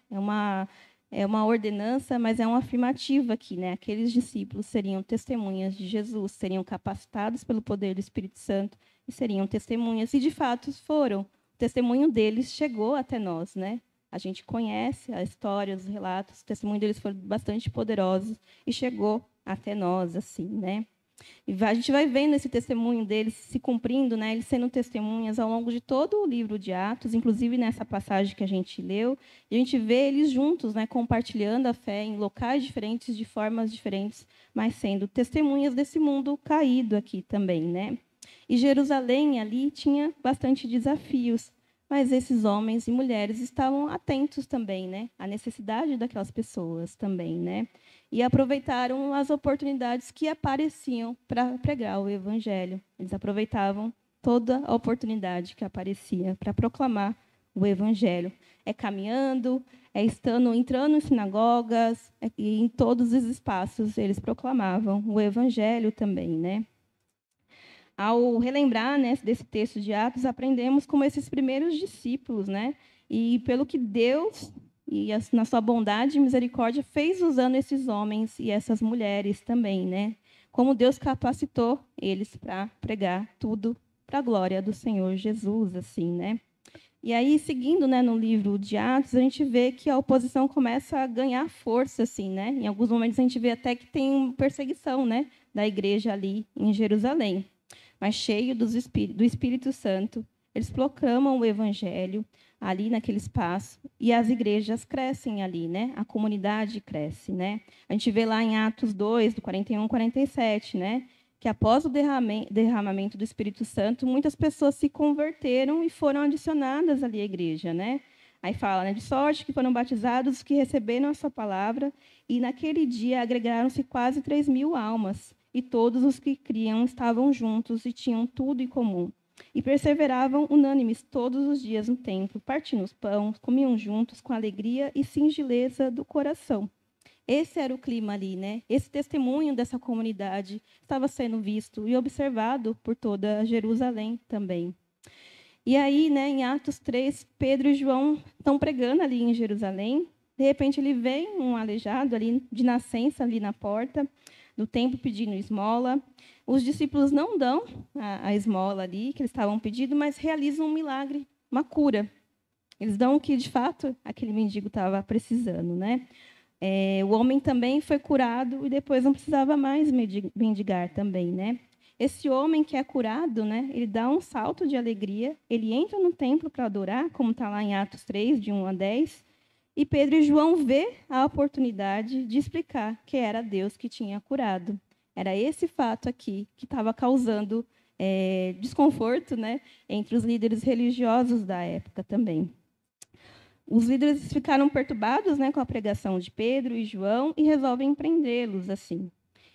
É uma ordenança, mas é uma afirmativa aqui, né? Aqueles discípulos seriam testemunhas de Jesus, seriam capacitados pelo poder do Espírito Santo e seriam testemunhas. E, de fato, foram. O testemunho deles chegou até nós, né? A gente conhece a história, os relatos, o testemunho deles foi bastante poderoso e chegou até nós, assim, né? E a gente vai vendo esse testemunho deles se cumprindo, né? Eles sendo testemunhas ao longo de todo o livro de Atos, inclusive nessa passagem que a gente leu, a gente vê eles juntos, né? Compartilhando a fé em locais diferentes, de formas diferentes, mas sendo testemunhas desse mundo caído aqui também, né? E Jerusalém ali tinha bastante desafios, mas esses homens e mulheres estavam atentos também, né? À necessidade daquelas pessoas também, né? E aproveitaram as oportunidades que apareciam para pregar o evangelho. Eles aproveitavam toda a oportunidade que aparecia para proclamar o evangelho. É caminhando, entrando em sinagogas, e em todos os espaços eles proclamavam o evangelho também, né? Ao relembrar, né, desse texto de Atos, aprendemos como esses primeiros discípulos, né, e pelo que Deus, na sua bondade e misericórdia, fez usando esses homens e essas mulheres também, né, como Deus capacitou eles para pregar tudo para a glória do Senhor Jesus, assim, né. E aí, seguindo, né, no livro de Atos, a gente vê que a oposição começa a ganhar força, assim, né. Em alguns momentos a gente vê até que tem perseguição, né, da igreja ali em Jerusalém. Mas cheio do Espírito Santo, eles proclamam o evangelho ali naquele espaço e as igrejas crescem ali, né? A comunidade cresce, né? A gente vê lá em Atos 2, do 41 ao 47, né? Que após o derramamento do Espírito Santo, muitas pessoas se converteram e foram adicionadas ali à igreja, né? Aí fala, né? De sorte que foram batizados os que receberam a sua palavra e naquele dia agregaram-se quase 3.000 almas. E todos os que criam estavam juntos e tinham tudo em comum. E perseveravam unânimes todos os dias no templo, partindo os pães, comiam juntos com alegria e singeleza do coração. Esse era o clima ali, né? Esse testemunho dessa comunidade estava sendo visto e observado por toda Jerusalém também. E aí, né, em Atos 3, Pedro e João estão pregando ali em Jerusalém. De repente, ele vê um aleijado ali de nascença ali na porta do templo pedindo esmola. Os discípulos não dão a esmola ali que eles estavam pedindo, mas realizam um milagre, uma cura. Eles dão o que, de fato, aquele mendigo estava precisando, né? O homem também foi curado e depois não precisava mais mendigar também, né? Esse homem que é curado, né, ele dá um salto de alegria, ele entra no templo para adorar, como está lá em Atos 3, de 1 a 10, e Pedro e João vê a oportunidade de explicar que era Deus que tinha curado. Era esse fato aqui que estava causando desconforto, né, entre os líderes religiosos da época também. Os líderes ficaram perturbados, né, com a pregação de Pedro e João e resolvem prendê-los assim.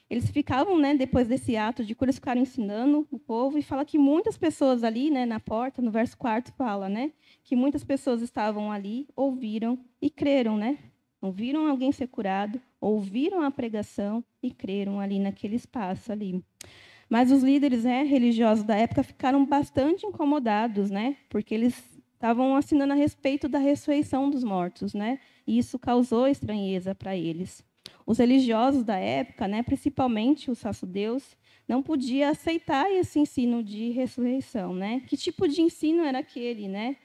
Eles ficavam, né, depois desse ato de cura, eles ficaram ensinando o povo e fala que muitas pessoas ali, né, na porta, no verso 4 fala, né, que muitas pessoas estavam ali, ouviram e creram, né? Ouviram alguém ser curado, ouviram a pregação e creram ali naquele espaço ali. Mas os líderes religiosos da época ficaram bastante incomodados, né? Porque eles estavam assinando a respeito da ressurreição dos mortos, né? E isso causou estranheza para eles. Os religiosos da época, né, principalmente os sacerdotes, não podiam aceitar esse ensino de ressurreição, né? Que tipo de ensino era aquele, né?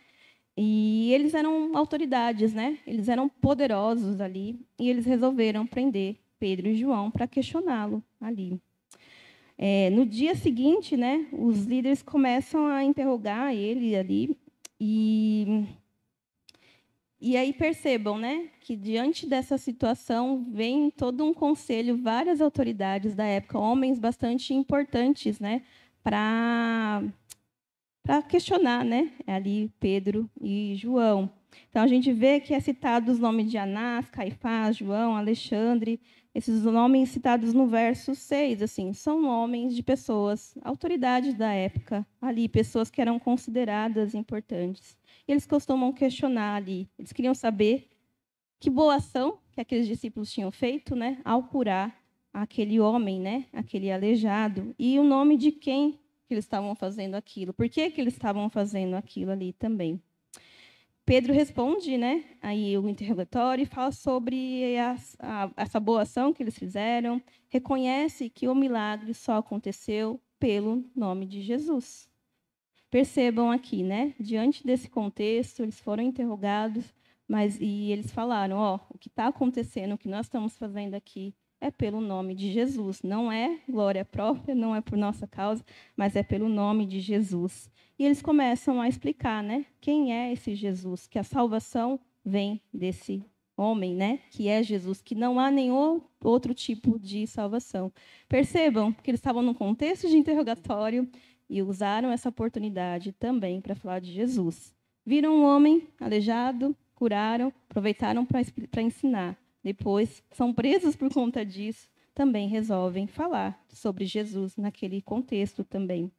E eles eram autoridades, né? Eles eram poderosos ali, e eles resolveram prender Pedro e João para questioná-lo ali. No dia seguinte, né, os líderes começam a interrogar ele ali, e aí percebam, né, que diante dessa situação vem todo um conselho, várias autoridades da época, homens bastante importantes, né, para questionar, né, ali Pedro e João. Então a gente vê que é citado os nomes de Anás, Caifás, João, Alexandre. Esses nomes citados no verso 6, assim, são nomes de pessoas, autoridades da época, ali, pessoas que eram consideradas importantes. E eles costumam questionar ali, eles queriam saber que boa ação que aqueles discípulos tinham feito, né, ao curar aquele homem, né, aquele aleijado, e o nome de quem que eles estavam fazendo aquilo, por que que eles estavam fazendo aquilo ali também. Pedro responde, né, aí o interrogatório e fala sobre essa boa ação que eles fizeram, reconhece que o milagre só aconteceu pelo nome de Jesus. Percebam aqui, né, diante desse contexto, eles foram interrogados, e eles falaram, o que está acontecendo, o que nós estamos fazendo aqui, é pelo nome de Jesus. Não é glória própria, não é por nossa causa, mas é pelo nome de Jesus. E eles começam a explicar, né, quem é esse Jesus, que a salvação vem desse homem, né, que é Jesus, que não há nenhum outro tipo de salvação. Percebam que eles estavam num contexto de interrogatório e usaram essa oportunidade também para falar de Jesus. Viram um homem aleijado, curaram, aproveitaram para ensinar. Depois, são presos por conta disso, também resolvem falar sobre Jesus naquele contexto também.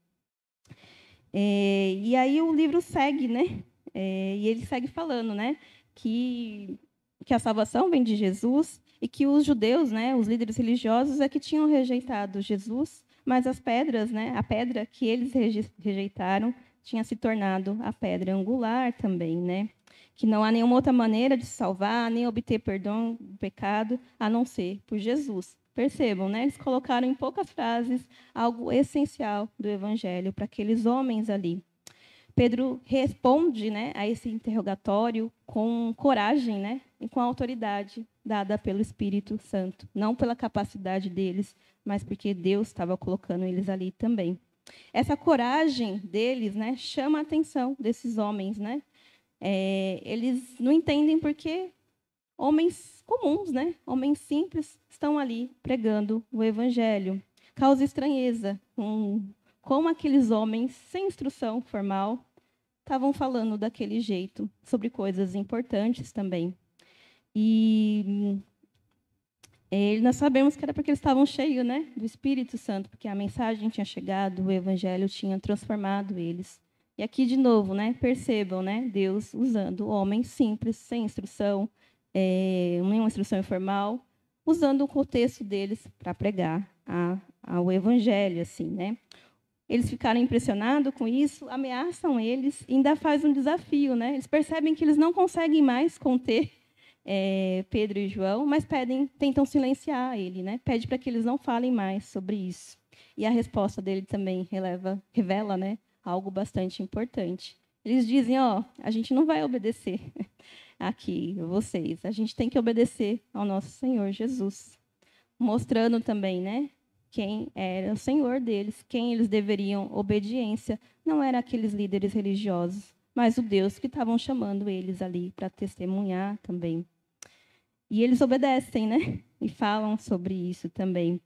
E aí o livro segue, né? E ele segue falando, né, que a salvação vem de Jesus e que os judeus, né, os líderes religiosos, é que tinham rejeitado Jesus, mas as pedras, né, a pedra que eles rejeitaram tinha se tornado a pedra angular também, né? Que não há nenhuma outra maneira de se salvar, nem obter perdão do pecado, a não ser por Jesus. Percebam, né? Eles colocaram em poucas frases algo essencial do Evangelho para aqueles homens ali. Pedro responde, né, a esse interrogatório com coragem, né, e com a autoridade dada pelo Espírito Santo. Não pela capacidade deles, mas porque Deus estava colocando eles ali também. Essa coragem deles, né, chama a atenção desses homens, né? Eles não entendem porque homens comuns, né, homens simples, estão ali pregando o Evangelho. Causa estranheza como aqueles homens sem instrução formal estavam falando daquele jeito, sobre coisas importantes também. E nós sabemos que era porque eles estavam cheios, né, do Espírito Santo, porque a mensagem tinha chegado, o Evangelho tinha transformado eles. E aqui, de novo, né, percebam, né, Deus usando homens simples, sem instrução, nenhuma instrução informal, usando o contexto deles para pregar ao Evangelho, assim, né? Eles ficaram impressionados com isso, ameaçam eles, e ainda faz um desafio, né? Eles percebem que eles não conseguem mais conter Pedro e João, mas tentam silenciar ele, né? Pede para que eles não falem mais sobre isso. E a resposta dele também revela, né, algo bastante importante. Eles dizem, a gente não vai obedecer aqui, vocês. A gente tem que obedecer ao nosso Senhor Jesus. Mostrando também, né, quem era o Senhor deles, quem eles deveriam obediência. Não eram aqueles líderes religiosos, mas o Deus que estavam chamando eles ali para testemunhar também. E eles obedecem, né? E falam sobre isso também.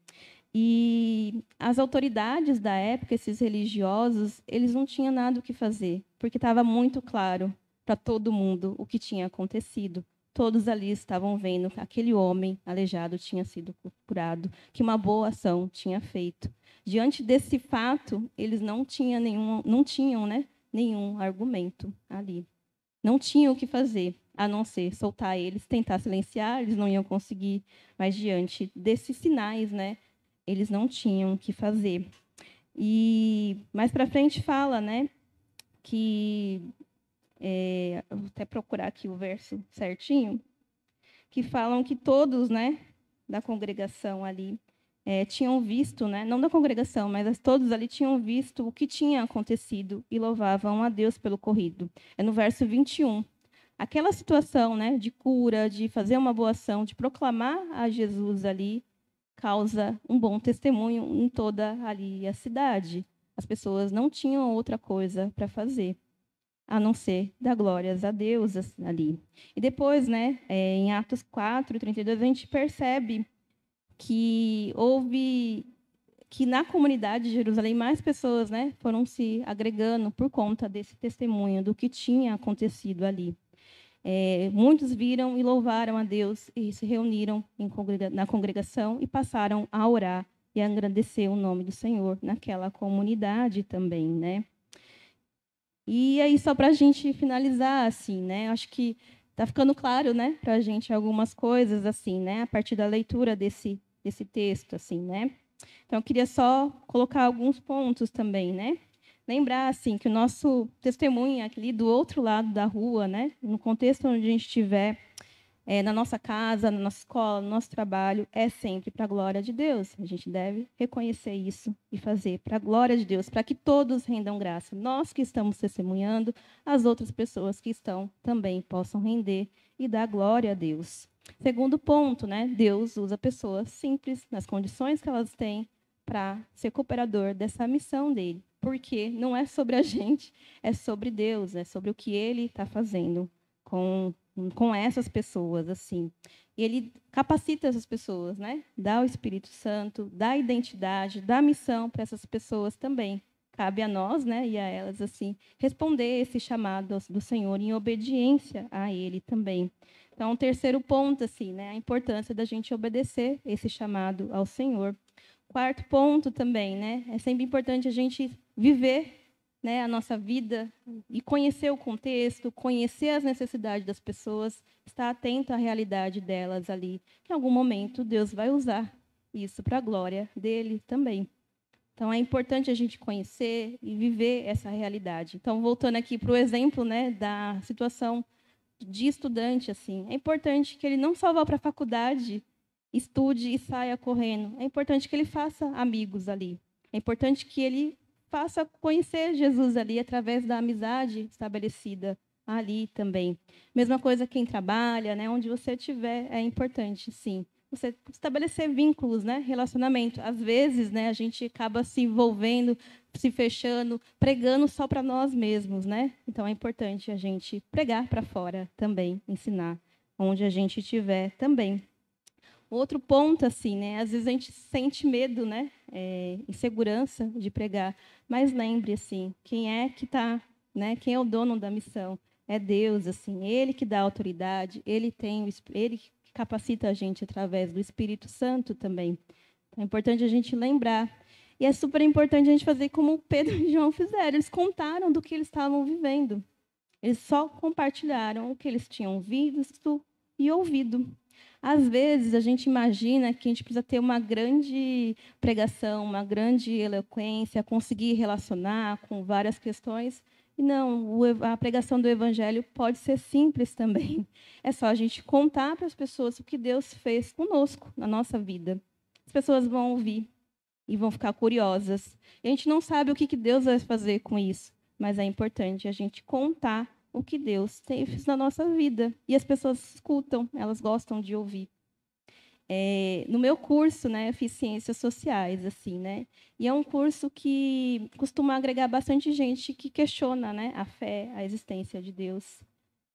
E as autoridades da época, esses religiosos, eles não tinham nada o que fazer, porque estava muito claro para todo mundo o que tinha acontecido. Todos ali estavam vendo que aquele homem aleijado tinha sido curado, que uma boa ação tinha feito. Diante desse fato, eles não tinham nenhum argumento ali. Não tinham o que fazer, a não ser soltar eles, tentar silenciar, eles não iam conseguir. Mas diante desses sinais, né, eles não tinham o que fazer. E mais para frente fala, né, que eu vou até procurar aqui o verso certinho, que falam que todos, né, da congregação ali tinham visto, né, não da congregação, mas todos ali tinham visto o que tinha acontecido e louvavam a Deus pelo ocorrido. É no verso 21. Aquela situação, né, de cura, de fazer uma boa ação, de proclamar a Jesus ali, causa um bom testemunho em toda ali a cidade. As pessoas não tinham outra coisa para fazer, a não ser dar glórias a Deus ali. E depois, né, em Atos 4:32, a gente percebe que na comunidade de Jerusalém mais pessoas, né, foram se agregando por conta desse testemunho do que tinha acontecido ali. Muitos viram e louvaram a Deus e se reuniram na congregação e passaram a orar e a agradecer o nome do Senhor naquela comunidade também, né? E aí, só para a gente finalizar, assim, né? Acho que está ficando claro, né, para a gente algumas coisas, assim, né, a partir da leitura desse texto, assim, né? Então, eu queria só colocar alguns pontos também, né? Lembrar, assim, que o nosso testemunho ali do outro lado da rua, né, no contexto onde a gente estiver, na nossa casa, na nossa escola, no nosso trabalho, é sempre para a glória de Deus. A gente deve reconhecer isso e fazer para a glória de Deus, para que todos rendam graça. Nós que estamos testemunhando, as outras pessoas que estão também possam render e dar glória a Deus. Segundo ponto, né, Deus usa pessoas simples, nas condições que elas têm, para ser cooperador dessa missão dele. Porque não é sobre a gente, é sobre Deus, é sobre o que ele está fazendo com essas pessoas, assim. E ele capacita essas pessoas, né? Dá o Espírito Santo, dá a identidade, dá a missão para essas pessoas também. Cabe a nós, né, e a elas, assim, responder esse chamado do Senhor em obediência a ele também. Então, o terceiro ponto, assim, né, a importância da gente obedecer esse chamado ao Senhor. Quarto ponto também, né, é sempre importante a gente viver, né, a nossa vida e conhecer o contexto, conhecer as necessidades das pessoas, estar atento à realidade delas ali. Em algum momento, Deus vai usar isso para a glória dele também. Então, é importante a gente conhecer e viver essa realidade. Então, voltando aqui para o exemplo, né, da situação de estudante, assim, é importante que ele não só vá para a faculdade, estude e saia correndo. É importante que ele faça amigos ali. É importante que ele faça conhecer Jesus ali através da amizade estabelecida ali também. Mesma coisa quem trabalha, né, onde você estiver, é importante, sim. Você estabelecer vínculos, né, relacionamento. Às vezes, né, a gente acaba se envolvendo, se fechando, pregando só para nós mesmos, né? Então é importante a gente pregar para fora também, ensinar onde a gente estiver também. Outro ponto, assim, né? Às vezes a gente sente medo, né? Insegurança de pregar. Mas lembre, assim, quem é que está, né? Quem é o dono da missão? É Deus, assim. Ele que dá autoridade, ele que capacita a gente através do Espírito Santo também. Então, é importante a gente lembrar. E é super importante a gente fazer como Pedro e João fizeram. Eles contaram do que eles estavam vivendo. Eles só compartilharam o que eles tinham visto e ouvido. Às vezes, a gente imagina que a gente precisa ter uma grande pregação, uma grande eloquência, conseguir relacionar com várias questões. E não, a pregação do Evangelho pode ser simples também. É só a gente contar para as pessoas o que Deus fez conosco na nossa vida. As pessoas vão ouvir e vão ficar curiosas. E a gente não sabe o que Deus vai fazer com isso, mas é importante a gente contar o que Deus fez na nossa vida. E as pessoas escutam, elas gostam de ouvir. No meu curso, né, eu fiz ciências sociais, assim, né? E é um curso que costuma agregar bastante gente que questiona, né, a fé, a existência de Deus.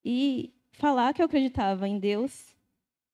E falar que eu acreditava em Deus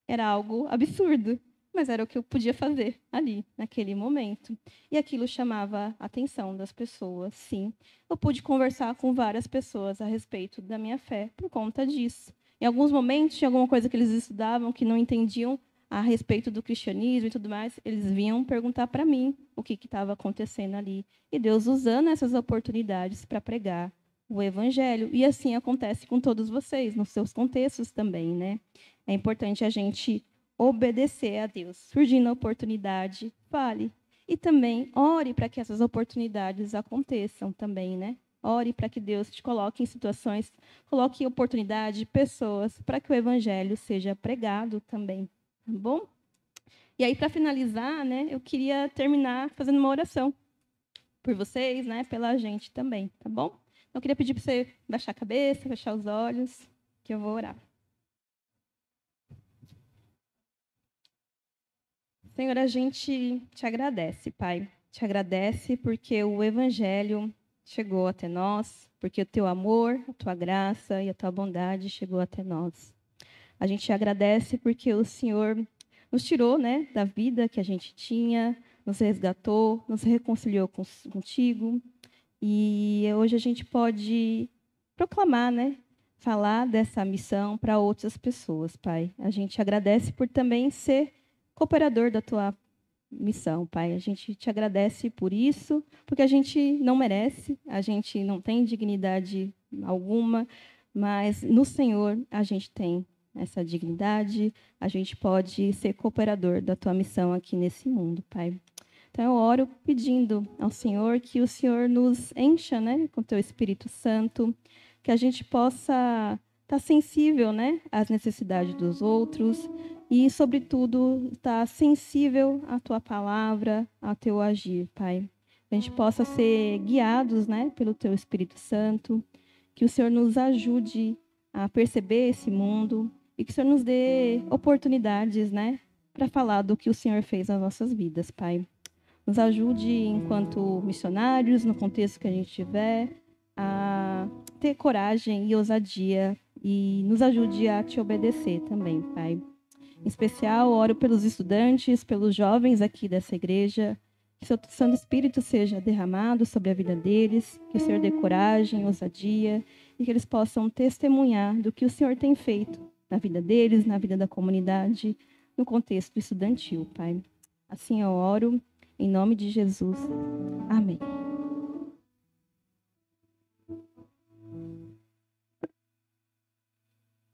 era algo absurdo, mas era o que eu podia fazer ali, naquele momento. E aquilo chamava a atenção das pessoas, sim. Eu pude conversar com várias pessoas a respeito da minha fé por conta disso. Em alguns momentos, tinha alguma coisa que eles estudavam que não entendiam a respeito do cristianismo e tudo mais, eles vinham perguntar para mim o que estava acontecendo ali. E Deus usando essas oportunidades para pregar o Evangelho. E assim acontece com todos vocês, nos seus contextos também, né? É importante a gente obedecer a Deus. Surgindo a oportunidade, fale. E também ore para que essas oportunidades aconteçam também, né? ore para que Deus te coloque em situações, coloque oportunidade, pessoas, para que o evangelho seja pregado também, tá bom? E aí, para finalizar, né, eu queria terminar fazendo uma oração por vocês, né, pela gente também, tá bom? Então, eu queria pedir para você baixar a cabeça, fechar os olhos, que eu vou orar. Senhor, a gente te agradece, Pai. Te agradece porque o evangelho chegou até nós, porque o teu amor, a tua graça e a tua bondade chegou até nós. A gente te agradece porque o Senhor nos tirou, né, da vida que a gente tinha, nos resgatou, nos reconciliou contigo. E hoje a gente pode proclamar, né, falar dessa missão para outras pessoas, Pai. A gente agradece por também ser cooperador da tua missão, Pai. A gente te agradece por isso, porque a gente não merece, a gente não tem dignidade alguma, mas no Senhor a gente tem essa dignidade, a gente pode ser cooperador da tua missão aqui nesse mundo, Pai. Então eu oro pedindo ao Senhor que o Senhor nos encha, né, com teu Espírito Santo, que a gente possa estar sensível, né, às necessidades dos outros e, sobretudo, estar sensível à tua palavra, ao teu agir, Pai. Que a gente possa ser guiados, né, pelo teu Espírito Santo, que o Senhor nos ajude a perceber esse mundo e que o Senhor nos dê oportunidades, né, para falar do que o Senhor fez nas nossas vidas, Pai. Nos ajude, enquanto missionários, no contexto que a gente tiver, a ter coragem e ousadia e nos ajude a te obedecer também, Pai. Em especial, oro pelos estudantes, pelos jovens aqui dessa igreja, que o seu Santo Espírito seja derramado sobre a vida deles, que o Senhor dê coragem, ousadia e que eles possam testemunhar do que o Senhor tem feito na vida deles, na vida da comunidade, no contexto estudantil, Pai. Assim eu oro, em nome de Jesus. Amém.